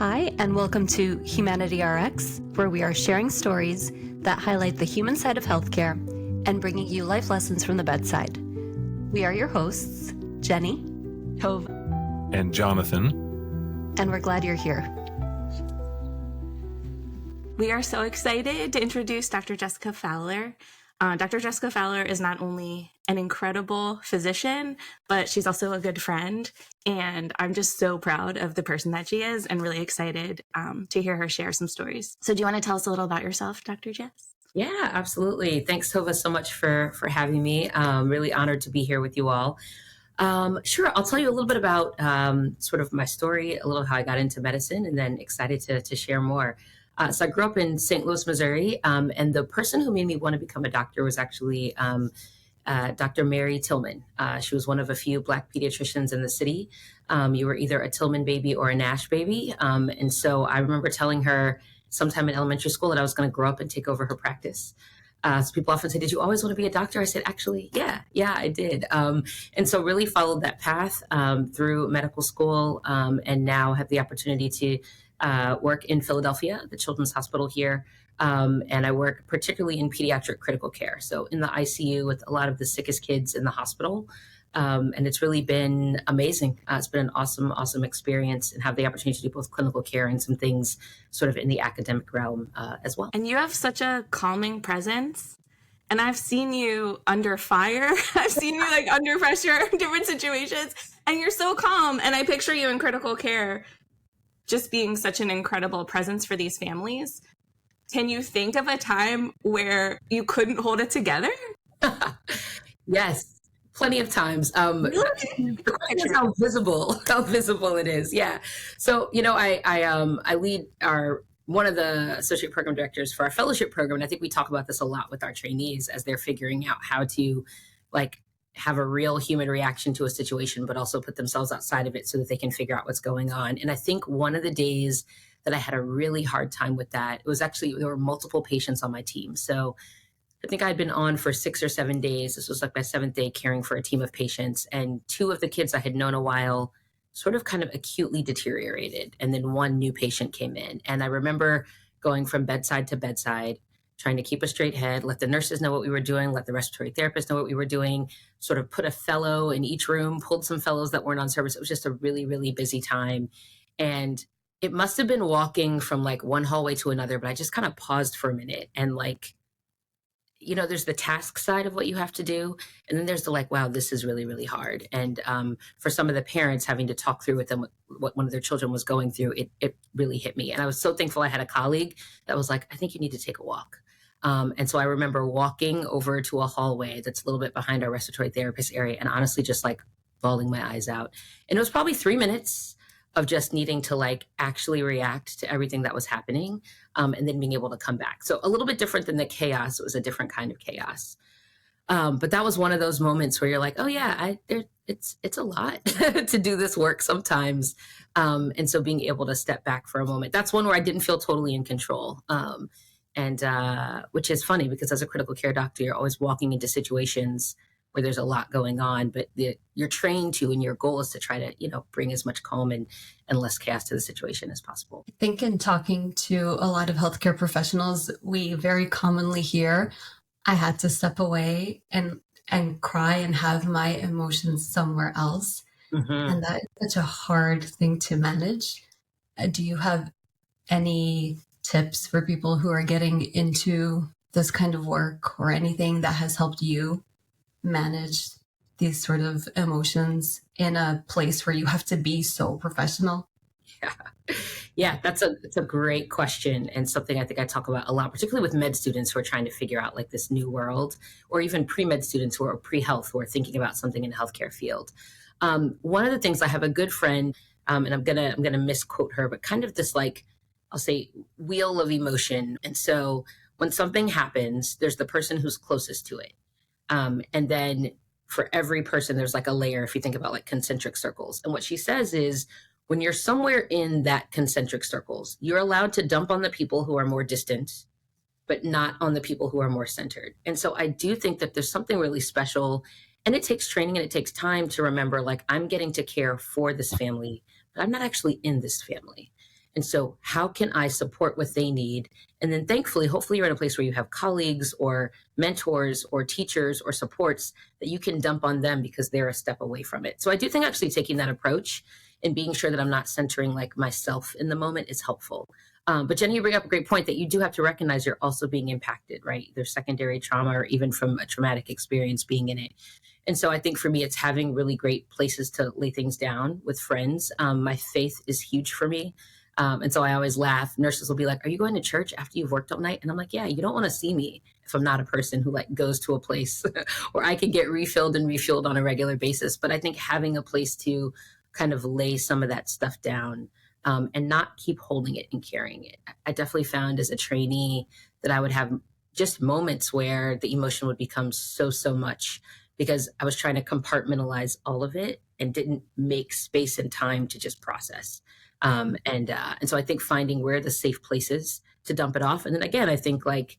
Hi, and welcome to Humanity RX, where we are sharing stories that highlight the human side of healthcare and bringing you life lessons from the bedside. We are your hosts, Jenny, Tove, and Jonathan, and we're glad you're here. We are so excited to introduce Dr. Jessica Fowler. Dr. Jessica Fowler is not only an incredible physician, but she's also a good friend. And I'm just so proud of the person that she is and really excited to hear her share some stories. So do you want to tell us a little about yourself, Dr. Jess? Yeah, absolutely. Thanks, Tova, so much for having me. Really honored to be here with you all. Sure, I'll tell you a little bit about sort of my story, a little how I got into medicine, and then excited to share more. So I grew up in St. Louis, Missouri, and the person who made me want to become a doctor was actually Dr. Mary Tillman. She was one of a few Black pediatricians in the city. You were either a Tillman baby or a Nash baby. And so I remember telling her sometime in elementary school that I was going to grow up and take over her practice. So people often say, did you always want to be a doctor? I said, actually, yeah, I did. And so really followed that path through medical school and now have the opportunity to work in Philadelphia, the Children's Hospital here. And I work particularly in pediatric critical care. So in the ICU with a lot of the sickest kids in the hospital. And it's really been amazing. It's been an awesome experience and have the opportunity to do both clinical care and some things sort of in the academic realm as well. And you have such a calming presence. And I've seen you under fire. I've seen you like under pressure in different situations. And you're so calm. And I picture you in critical care just being such an incredible presence for these families. Can you think of a time where you couldn't hold it together? Yes. Plenty of times. The question is how visible it is. Yeah. So, I lead one of the associate program directors for our fellowship program. And I think we talk about this a lot with our trainees as they're figuring out how to have a real human reaction to a situation, but also put themselves outside of it so that they can figure out what's going on. And I think one of the days that I had a really hard time with that, it was actually, there were multiple patients on my team. So I think I'd been on for 6 or 7 days. This was like my 7th day caring for a team of patients. And 2 of the kids I had known a while sort of kind of acutely deteriorated. And then 1 new patient came in. And I remember going from bedside to bedside, trying to keep a straight head, let the nurses know what we were doing, let the respiratory therapist know what we were doing, sort of put a fellow in each room, pulled some fellows that weren't on service. It was just a really, really busy time. And it must have been walking from one hallway to another, but I just kind of paused for a minute and there's the task side of what you have to do. And then there's the wow, this is really, really hard. And for some of the parents having to talk through with them what one of their children was going through, it really hit me. And I was so thankful I had a colleague that was like, I think you need to take a walk. And so I remember walking over to a hallway that's a little bit behind our respiratory therapist area and honestly just bawling my eyes out. And it was probably 3 minutes of just needing to actually react to everything that was happening and then being able to come back. So a little bit different than the chaos. It was a different kind of chaos. But that was one of those moments where you're like, oh yeah, it's a lot to do this work sometimes. And so being able to step back for a moment, that's one where I didn't feel totally in control. And which is funny because as a critical care doctor, you're always walking into situations where there's a lot going on, but you're trained to, and your goal is to try to, bring as much calm and less chaos to the situation as possible. I think in talking to a lot of healthcare professionals, we very commonly hear, I had to step away and cry and have my emotions somewhere else. Mm-hmm. And that is such a hard thing to manage. Do you have any tips for people who are getting into this kind of work or anything that has helped you manage these sort of emotions in a place where you have to be so professional? Yeah, that's a great question and something I think I talk about a lot, particularly with med students who are trying to figure out this new world, or even pre-med students who are pre-health who are thinking about something in the healthcare field. One of the things, I have a good friend, and I'm gonna misquote her, but kind of this I'll say wheel of emotion. And so when something happens, there's the person who's closest to it. And then for every person, there's a layer, if you think about concentric circles. And what she says is when you're somewhere in that concentric circles, you're allowed to dump on the people who are more distant, but not on the people who are more centered. And so I do think that there's something really special, and it takes training and it takes time to remember, I'm getting to care for this family, but I'm not actually in this family. And so how can I support what they need? And then thankfully, hopefully you're in a place where you have colleagues or mentors or teachers or supports that you can dump on them because they're a step away from it. So I do think actually taking that approach and being sure that I'm not centering like myself in the moment is helpful. But Jenny, you bring up a great point that you do have to recognize you're also being impacted, right? There's secondary trauma or even from a traumatic experience being in it. And so I think for me, it's having really great places to lay things down with friends. My faith is huge for me. And so I always laugh. Nurses will be like, are you going to church after you've worked all night? And I'm like, yeah, you don't want to see me if I'm not a person who like goes to a place where I can get refilled and refueled on a regular basis. But I think having a place to kind of lay some of that stuff down and not keep holding it and carrying it. I definitely found as a trainee that I would have just moments where the emotion would become so much because I was trying to compartmentalize all of it and didn't make space and time to just process. And so I think finding where the safe places to dump it off. And then again, I think like,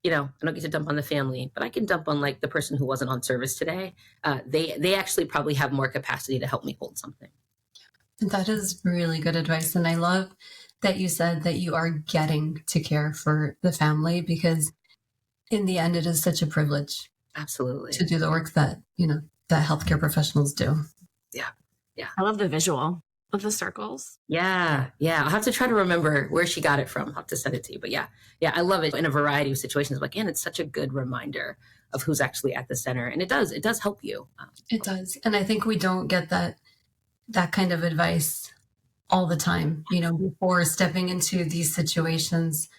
I don't get to dump on the family, but I can dump on like the person who wasn't on service today. They actually probably have more capacity to help me hold something. That is really good advice. And I love that you said that you are getting to care for the family because in the end, it is such a privilege. Absolutely. To do the work that, that healthcare professionals do. Yeah. I love the visual of the circles. Yeah. I'll have to try to remember where she got it from. I'll have to send it to you. But yeah, I love it in a variety of situations. But again, it's such a good reminder of who's actually at the center. And it does help you. It does. And I think we don't get that kind of advice all the time, before stepping into these situations.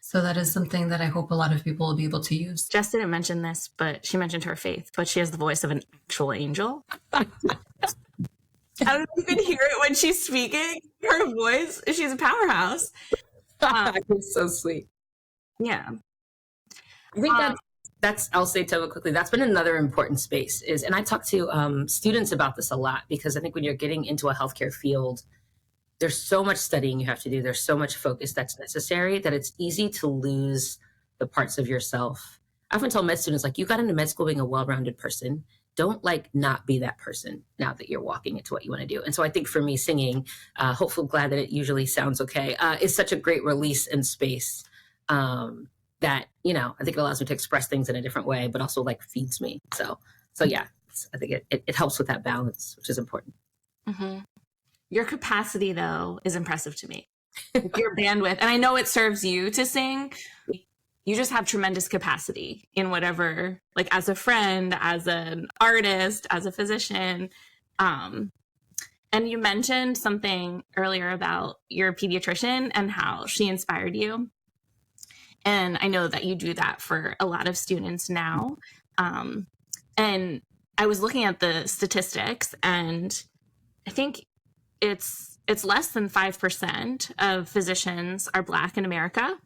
So that is something that I hope a lot of people will be able to use. Jess didn't mention this, but she mentioned her faith, but she has the voice of an actual angel. I don't know if you can hear it when she's speaking. Her voice, she's a powerhouse. It's so sweet. Yeah. I think that's I'll say to it quickly, that's been another important space and I talk to students about this a lot because I think when you're getting into a healthcare field, there's so much studying you have to do. There's so much focus that's necessary that it's easy to lose the parts of yourself. I often tell med students, like, you got into med school being a well-rounded person. Don't not be that person now that you're walking into what you want to do. And so I think for me, singing, hopefully glad that it usually sounds okay, is such a great release and space that, I think it allows me to express things in a different way, but also feeds me. So yeah, I think it helps with that balance, which is important. Mm-hmm. Your capacity, though, is impressive to me. Your bandwidth. And I know it serves you to sing. You just have tremendous capacity in whatever, as a friend, as an artist, as a physician. And you mentioned something earlier about your pediatrician and how she inspired you. And I know that you do that for a lot of students now. And I was looking at the statistics, and I think it's less than 5% of physicians are Black in America.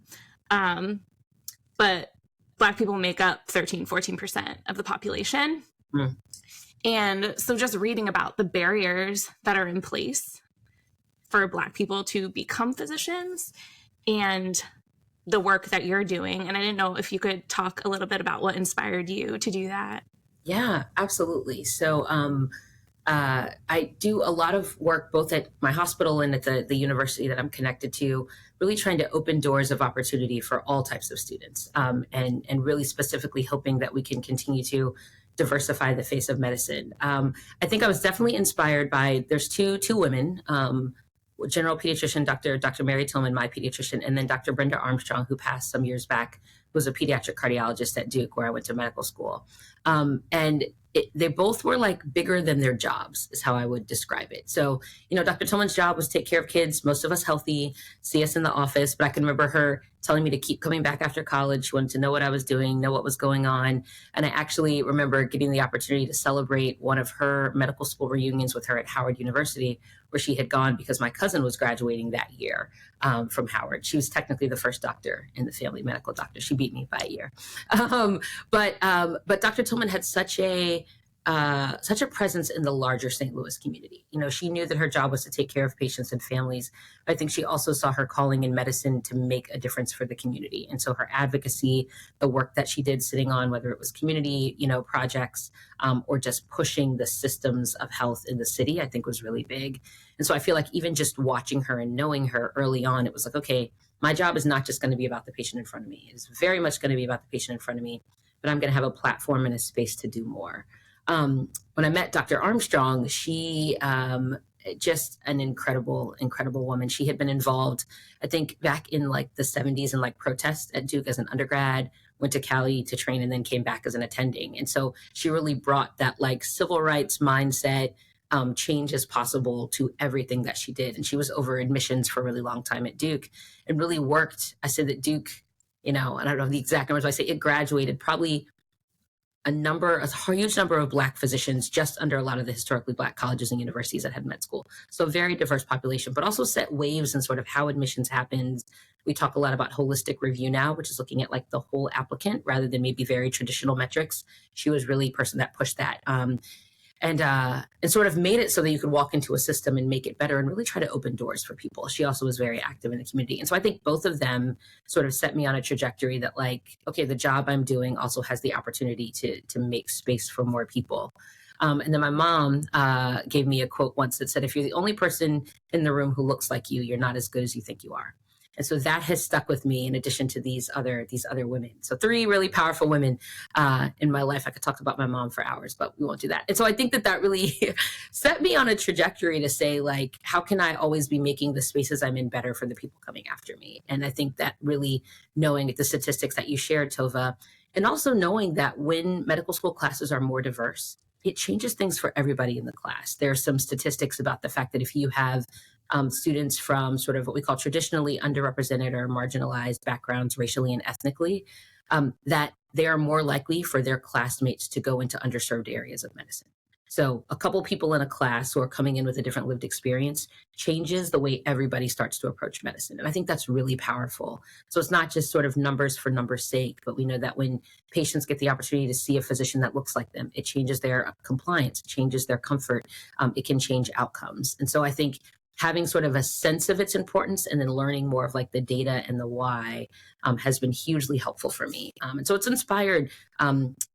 But Black people make up 14% of the population. Mm. And so just reading about the barriers that are in place for Black people to become physicians and the work that you're doing. And I didn't know if you could talk a little bit about what inspired you to do that. Yeah, absolutely. So I do a lot of work both at my hospital and at the university that I'm connected to, really trying to open doors of opportunity for all types of students, and really specifically hoping that we can continue to diversify the face of medicine. I think I was definitely inspired by, there's two women, general pediatrician, Dr. Mary Tillman, my pediatrician, and then Dr. Brenda Armstrong, who passed some years back, who was a pediatric cardiologist at Duke, where I went to medical school. And they both were bigger than their jobs, is how I would describe it. So, Dr. Tillman's job was take care of kids, most of us healthy, see us in the office. But I can remember her telling me to keep coming back after college. She wanted to know what I was doing, know what was going on. And I actually remember getting the opportunity to celebrate one of her medical school reunions with her at Howard University, where she had gone because my cousin was graduating that year from Howard. She was technically the first doctor in the family, medical doctor. She beat me by a year. But Dr. Tillman had such a such a presence in the larger St. Louis community. You know, she knew that her job was to take care of patients and families. I think she also saw her calling in medicine to make a difference for the community. And so her advocacy, the work that she did sitting on, whether it was community, projects, or just pushing the systems of health in the city, I think was really big. And so I feel like even just watching her and knowing her early on, it was like, okay, my job is not just going to be about the patient in front of me. It's very much going to be about the patient in front of me, but I'm going to have a platform and a space to do more. When I met Dr. Armstrong, she just an incredible woman. She had been involved, I think, back in like the 70s in like protests at Duke as an undergrad, went to Cali to train, and then came back as an attending. And so she really brought that like civil rights mindset, change as possible to everything that she did. And she was over admissions for a really long time at Duke and really worked. I said that Duke, and I don't know the exact numbers, but I say it graduated probably a huge number of Black physicians just under a lot of the historically Black colleges and universities that had med school. So very diverse population, but also set waves in sort of how admissions happens. We talk a lot about holistic review now, which is looking at like the whole applicant rather than maybe very traditional metrics. She was really a person that pushed that. And sort of made it so that you could walk into a system and make it better and really try to open doors for people. She also was very active in the community. And so I think both of them sort of set me on a trajectory that like, okay, the job I'm doing also has the opportunity to make space for more people. And then my mom gave me a quote once that said, if you're the only person in the room who looks like you, you're not as good as you think you are. And so that has stuck with me in addition to these other women. So 3 really powerful women in my life. I could talk about my mom for hours, but we won't do that. And so I think that really set me on a trajectory to say, like, how can I always be making the spaces I'm in better for the people coming after me? And I think that really knowing the statistics that you shared, Tova, and also knowing that when medical school classes are more diverse, it changes things for everybody in the class. There are some statistics about the fact that if you have students from sort of what we call traditionally underrepresented or marginalized backgrounds racially and ethnically, that they are more likely for their classmates to go into underserved areas of medicine. So a couple people in a class who are coming in with a different lived experience changes the way everybody starts to approach medicine. And I think that's really powerful. So it's not just sort of numbers for numbers' sake, but we know that when patients get the opportunity to see a physician that looks like them, it changes their compliance, it changes their comfort, it can change outcomes. And so I think having sort of a sense of its importance and then learning more of like the data and the why has been hugely helpful for me. And so it's inspired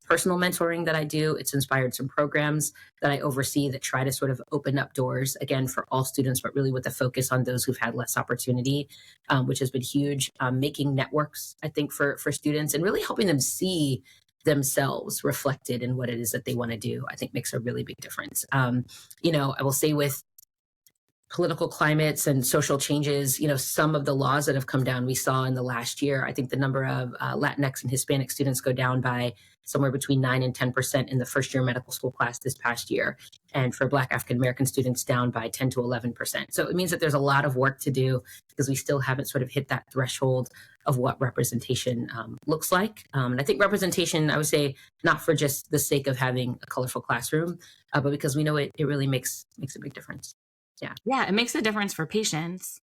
personal mentoring that I do. It's inspired some programs that I oversee that try to sort of open up doors, again, for all students, but really with a focus on those who've had less opportunity, which has been huge. Making networks, I think, for students and really helping them see themselves reflected in what it is that they want to do, I think makes a really big difference. I will say with political climates and social changes, some of the laws that have come down, we saw in the last year, I think the number of Latinx and Hispanic students go down by somewhere between 9 and 10% in the first year medical school class this past year. And for Black African-American students down by 10 to 11%. So it means that there's a lot of work to do because we still haven't sort of hit that threshold of what representation looks like. And I think representation, I would say, not for just the sake of having a colorful classroom, but because we know it really makes a big difference. Yeah, it makes a difference for patients.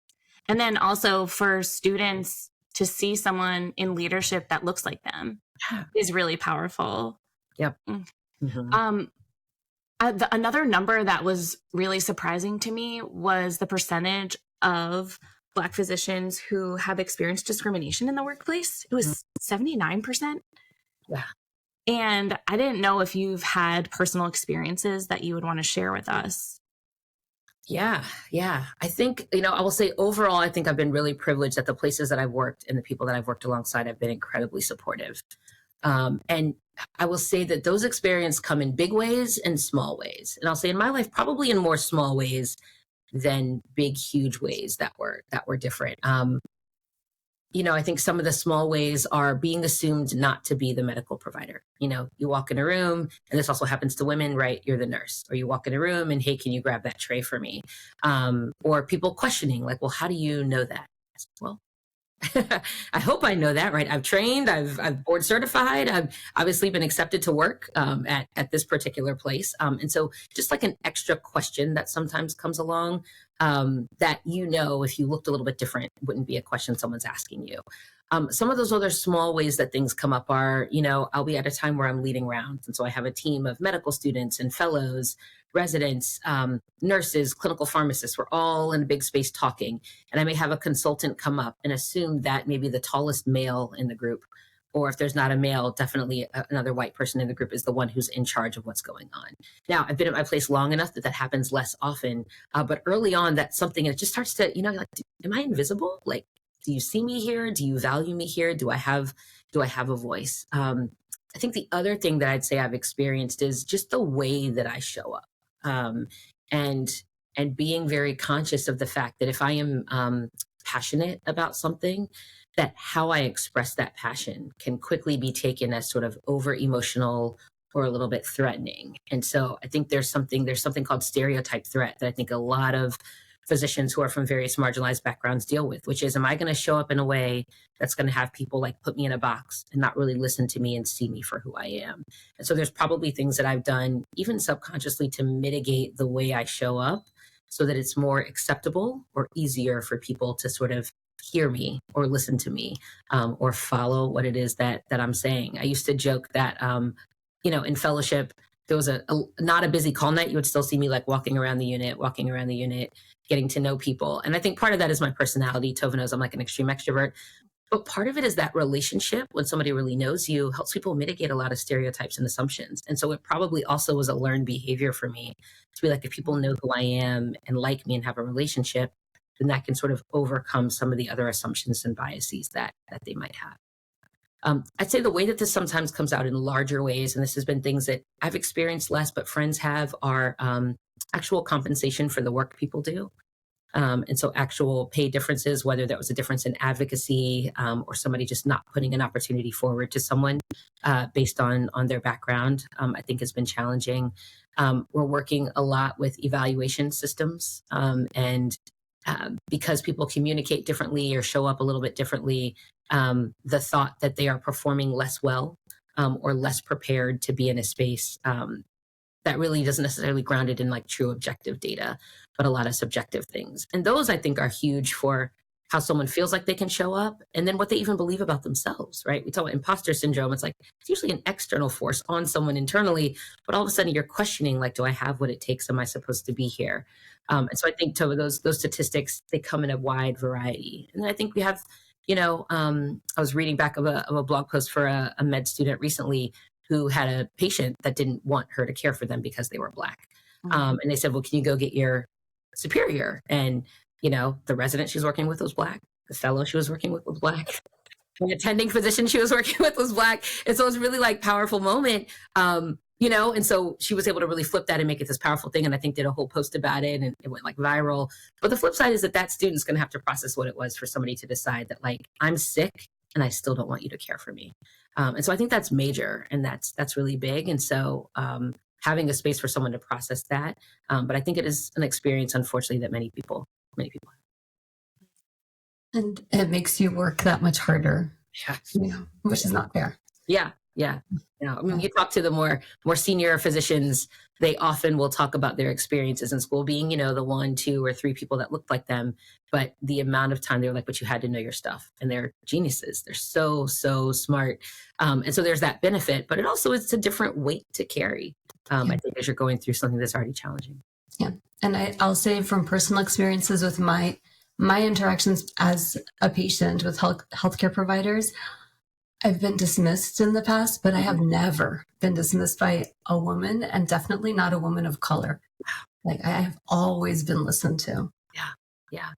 And then also for students to see someone in leadership that looks like them is really powerful. Yep. Mm-hmm. Another number that was really surprising to me was the percentage of Black physicians who have experienced discrimination in the workplace. It was 79%. Yeah. And I didn't know if you've had personal experiences that you would want to share with us. Yeah. I think, I will say overall, I think I've been really privileged that the places that I've worked and the people that I've worked alongside have been incredibly supportive. And I will say that those experiences come in big ways and small ways. And I'll say in my life, probably in more small ways than big, huge ways that were different. I think some of the small ways are being assumed not to be the medical provider. You walk in a room, and this also happens to women, right? You're the nurse. Or you walk in a room and, hey, can you grab that tray for me? Or people questioning, like, well, how do you know that? Well, I hope I know that, right? I've trained, I've board certified, I've obviously been accepted to work at this particular place. And so just like an extra question that sometimes comes along that, if you looked a little bit different, wouldn't be a question someone's asking you. Some of those other small ways that things come up are, I'll be at a time where I'm leading rounds. And so I have a team of medical students and fellows, residents, nurses, clinical pharmacists. We're all in a big space talking. And I may have a consultant come up and assume that maybe the tallest male in the group, or if there's not a male, definitely another white person in the group is the one who's in charge of what's going on. Now, I've been at my place long enough that happens less often. But early on, that's something, and it just starts to, like, am I invisible? Like, do you see me here? Do you value me here? Do I have a voice? I think the other thing that I'd say I've experienced is just the way that I show up. And being very conscious of the fact that if I am passionate about something, that how I express that passion can quickly be taken as sort of over emotional or a little bit threatening. And so I think there's something called stereotype threat that I think a lot of physicians who are from various marginalized backgrounds deal with, which is, am I going to show up in a way that's going to have people like put me in a box and not really listen to me and see me for who I am? And so there's probably things that I've done, even subconsciously, to mitigate the way I show up so that it's more acceptable or easier for people to sort of hear me or listen to me, or follow what it is that I'm saying. I used to joke that, in fellowship, there was not a busy call night. You would still see me like walking around the unit, getting to know people. And I think part of that is my personality. Tova knows I'm like an extreme extrovert. But part of it is that relationship, when somebody really knows you, helps people mitigate a lot of stereotypes and assumptions. And so it probably also was a learned behavior for me to be like, if people know who I am and like me and have a relationship, then that can sort of overcome some of the other assumptions and biases that they might have. I'd say the way that this sometimes comes out in larger ways, and this has been things that I've experienced less, but friends have, are actual compensation for the work people do. And so actual pay differences, whether that was a difference in advocacy, or somebody just not putting an opportunity forward to someone based on their background, I think has been challenging. We're working a lot with evaluation systems, and because people communicate differently or show up a little bit differently, the thought that they are performing less well, or less prepared to be in a space that really doesn't necessarily grounded in like true objective data, but a lot of subjective things. And those, I think, are huge for how someone feels like they can show up, and then what they even believe about themselves, right? We talk about imposter syndrome. It's like, it's usually an external force on someone internally, but all of a sudden you're questioning, like, do I have what it takes? Am I supposed to be here? And so I think, Tova, those statistics, they come in a wide variety. And then I think we have, I was reading back of a blog post for a med student recently who had a patient that didn't want her to care for them because they were Black. And they said, well, can you go get your superior? And, the resident she was working with was Black. The fellow she was working with was Black. The attending physician she was working with was Black. And so it was really like powerful moment, and so she was able to really flip that and make it this powerful thing. And I think did a whole post about it, and it went like viral. But the flip side is that student's going to have to process what it was for somebody to decide that, like, I'm sick and I still don't want you to care for me. And so I think that's major, and that's really big. And so having a space for someone to process that. But I think it is an experience, unfortunately, that many people have. And it makes you work that much harder, which is not fair. Yeah. I mean, you talk to the more senior physicians, they often will talk about their experiences in school being, the 1, 2, or 3 people that looked like them. But the amount of time they're like, but you had to know your stuff, and they're geniuses. They're so smart. And so there's that benefit, but it also is a different weight to carry. I think as you're going through something that's already challenging. Yeah. And I'll say from personal experiences with my interactions as a patient with healthcare providers, I've been dismissed in the past, but I have never been dismissed by a woman, and definitely not a woman of color. Like, I have always been listened to. Yeah.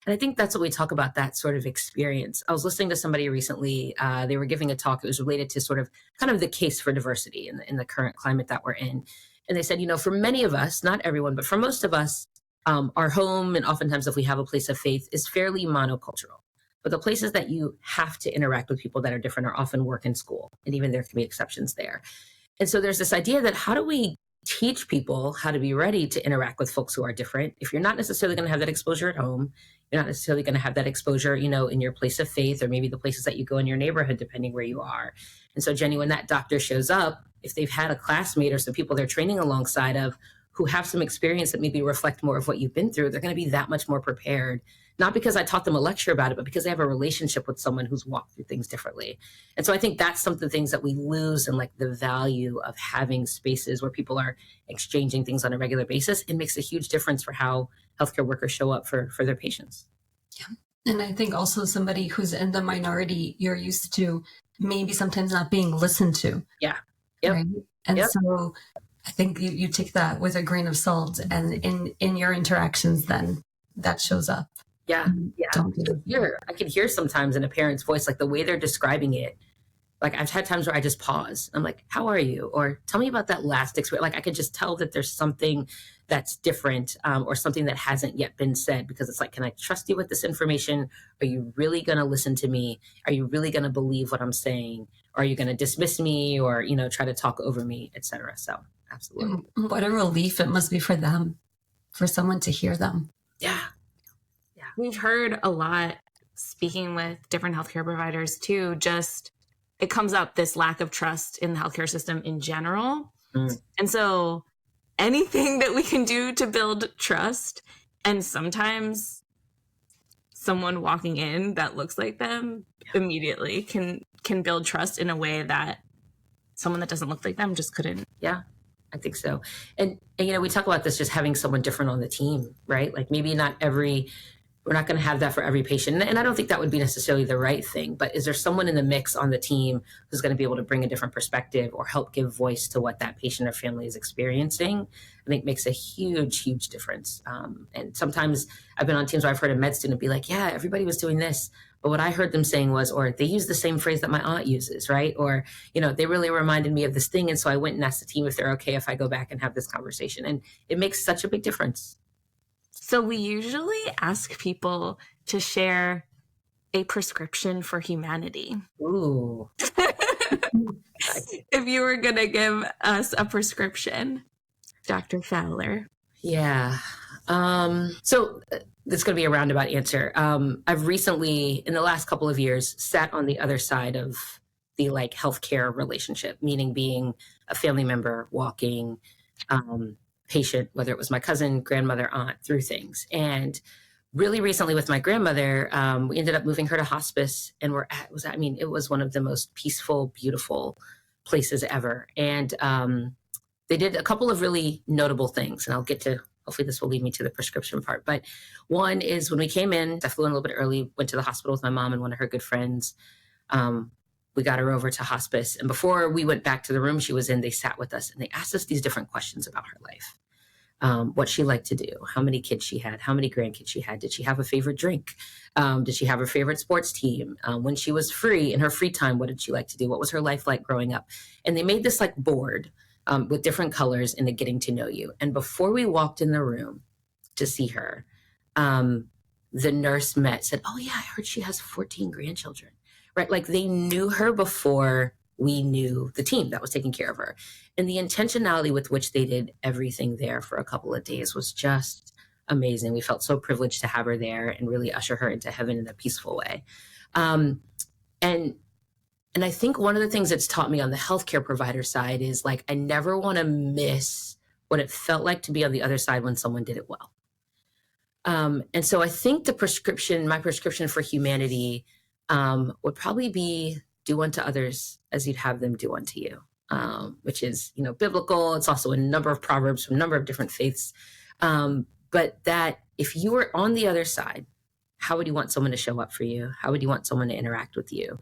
And I think that's what we talk about, that sort of experience. I was listening to somebody recently, they were giving a talk. It was related to sort of kind of the case for diversity in the current climate that we're in. And they said, for many of us, not everyone, but for most of us, our home, and oftentimes if we have a place of faith, is fairly monocultural. But the places that you have to interact with people that are different are often work and school. And even there can be exceptions there. And so there's this idea that how do we teach people how to be ready to interact with folks who are different? If you're not necessarily going to have that exposure at home, you're not necessarily going to have that exposure, in your place of faith, or maybe the places that you go in your neighborhood, depending where you are. And so, Jenny, when that doctor shows up, if they've had a classmate or some people they're training alongside of who have some experience that maybe reflect more of what you've been through, they're going to be that much more prepared not because I taught them a lecture about it, but because they have a relationship with someone who's walked through things differently. And so I think that's some of the things that we lose in like the value of having spaces where people are exchanging things on a regular basis. It makes a huge difference for how healthcare workers show up for their patients. Yeah. And I think also somebody who's in the minority, you're used to maybe sometimes not being listened to. Yeah. Yep. Right? And Yep. so I think you take that with a grain of salt, and in your interactions, then that shows up. Yeah. Yeah. I can hear sometimes in a parent's voice, like the way they're describing it. Like I've had times where I just pause. I'm like, how are you? Or tell me about that last experience. Like I can just tell that there's something that's different, or something that hasn't yet been said, because it's like, can I trust you with this information? Are you really going to listen to me? Are you really going to believe what I'm saying? Or are you going to dismiss me or, try to talk over me, et cetera? So absolutely. And what a relief it must be for them, for someone to hear them. Yeah. We've heard a lot speaking with different healthcare providers too, just it comes up, this lack of trust in the healthcare system in general. And so anything that we can do to build trust, and sometimes someone walking in that looks like them immediately can build trust in a way that someone that doesn't look like them just couldn't. Yeah, I think so. And we talk about this, just having someone different on the team, right? Like maybe we're not going to have that for every patient. And I don't think that would be necessarily the right thing, but is there someone in the mix on the team who's going to be able to bring a different perspective or help give voice to what that patient or family is experiencing? I think makes a huge, huge difference. And sometimes I've been on teams where I've heard a med student be like, yeah, everybody was doing this, but what I heard them saying was, or they use the same phrase that my aunt uses, right? Or, they really reminded me of this thing. And so I went and asked the team if they're okay if I go back and have this conversation. And it makes such a big difference. So we usually ask people to share a prescription for humanity. Ooh. If you were going to give us a prescription, Dr. Fowler. Yeah. So this is going to be a roundabout answer. I've recently, in the last couple of years, sat on the other side of the healthcare relationship, meaning being a family member, walking, patient, whether it was my cousin, grandmother, aunt, through things. And really recently with my grandmother, we ended up moving her to hospice, and it was one of the most peaceful, beautiful places ever. And they did a couple of really notable things, and I'll get to, hopefully this will lead me to the prescription part. But one is when we came in, I flew in a little bit early, went to the hospital with my mom and one of her good friends. We got her over to hospice. And before we went back to the room she was in, they sat with us and they asked us these different questions about her life. What she liked to do, how many kids she had, how many grandkids she had, did she have a favorite drink? Did she have her favorite sports team? When she was free, in her free time, what did she like to do? What was her life like growing up? And they made this board with different colors in the getting to know you. And before we walked in the room to see her, the nurse said, oh yeah, I heard she has 14 grandchildren. Right? Like they knew her before we knew the team that was taking care of her. And the intentionality with which they did everything there for a couple of days was just amazing. We felt so privileged to have her there and really usher her into heaven in a peaceful way. And I think one of the things that's taught me on the healthcare provider side is I never want to miss what it felt like to be on the other side when someone did it well. And so I think my prescription for humanity would probably be do unto others as you'd have them do unto you, which is, biblical. It's also a number of proverbs from a number of different faiths. But that if you were on the other side, how would you want someone to show up for you? How would you want someone to interact with you?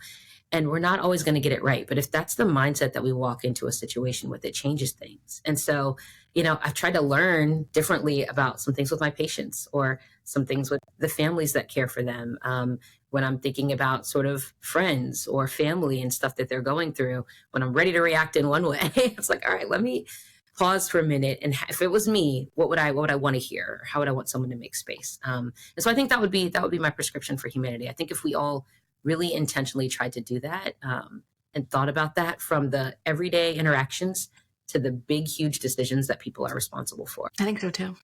And we're not always going to get it right. But if that's the mindset that we walk into a situation with, it changes things. And so, I've tried to learn differently about some things with my patients or some things with the families that care for them. When I'm thinking about sort of friends or family and stuff that they're going through, when I'm ready to react in one way, it's like, all right, let me pause for a minute. And if it was me, what would I want to hear? How would I want someone to make space? And so I think that would be my prescription for humanity. I think if we all really intentionally tried to do that and thought about that from the everyday interactions to the big, huge decisions that people are responsible for. I think so too.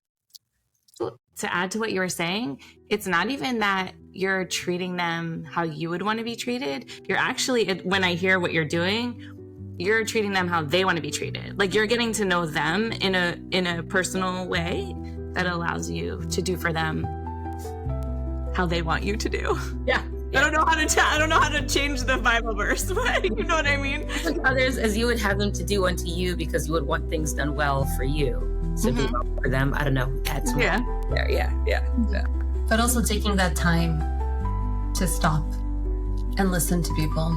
To add to what you were saying, it's not even that you're treating them how you would want to be treated. You're actually, when I hear what you're doing, you're treating them how they want to be treated. You're getting to know them in a personal way that allows you to do for them how they want you to do. Yeah. I don't know how to change the Bible verse, but you know what I mean? Others as you would have them to do unto you, because you would want things done well for you. So do well for them. I don't know. That's there. Yeah. But also taking that time to stop and listen to people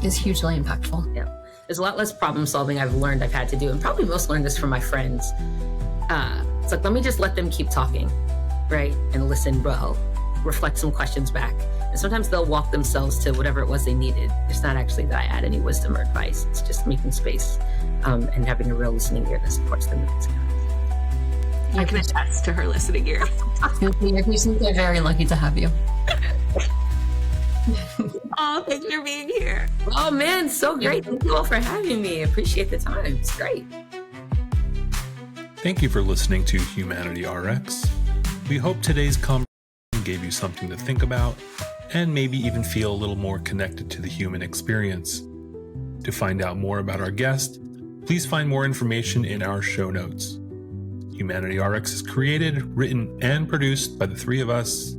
is hugely impactful. Yeah. There's a lot less problem solving I've learned I've had to do, and probably most learned this from my friends. It's like, let me just let them keep talking, right? And listen well, reflect some questions back. And sometimes they'll walk themselves to whatever it was they needed. It's not actually that I add any wisdom or advice. It's just making space and having a real listening ear that supports them. I can attest to her listening ear. Your patients are very lucky to have you. Oh, thanks for being here. Oh man, so great. Thank you all for having me. Appreciate the time. It's great. Thank you for listening to Humanity RX. We hope today's conversation gave you something to think about and maybe even feel a little more connected to the human experience. To find out more about our guest, please find more information in our show notes. Humanity RX is created, written, and produced by the three of us,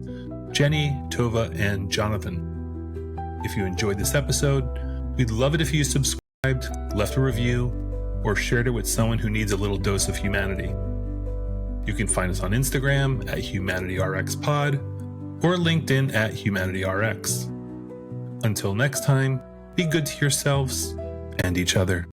Jenny, Tova, and Jonathan. If you enjoyed this episode, we'd love it if you subscribed, left a review, or shared it with someone who needs a little dose of humanity. You can find us on Instagram at HumanityRxPod or LinkedIn at HumanityRx. Until next time, be good to yourselves and each other.